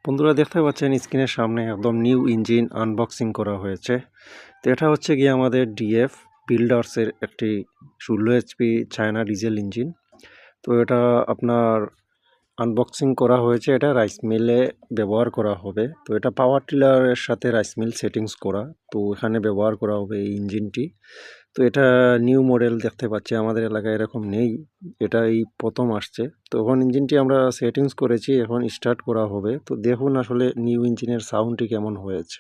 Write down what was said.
বন্ধুরা দেখতে পাচ্ছেন স্ক্রিনের সামনে একদম নিউ ইঞ্জিন আনবক্সিং করা হয়েছে। তো এটা হচ্ছে গিয়ে আমাদের ডিএফ বিল্ডার্সের একটি 16 এইচপি চায়না ডিজেল ইঞ্জিন। তো এটা আপনার আনবক্সিং করা হয়েছে, এটা রাইস মিলে ব্যবহার করা হবে। তো এটা পাওয়ার টিলারের সাথে রাইস মিল সেটিংস করা, তো এখানে ব্যবহার করা হবে এই ইঞ্জিনটি। তো এটা নিউ মডেল দেখতে পাচ্ছি, আমাদের এলাকায় এরকম নেই, এটা এই প্রথম আসছে। তো এখন ইঞ্জিনটি আমরা সেটিংস করেছি, এখন স্টার্ট করা হবে। তো দেখুন আসলে নিউ ইঞ্জিনের সাউন্ডটি কেমন হয়েছে।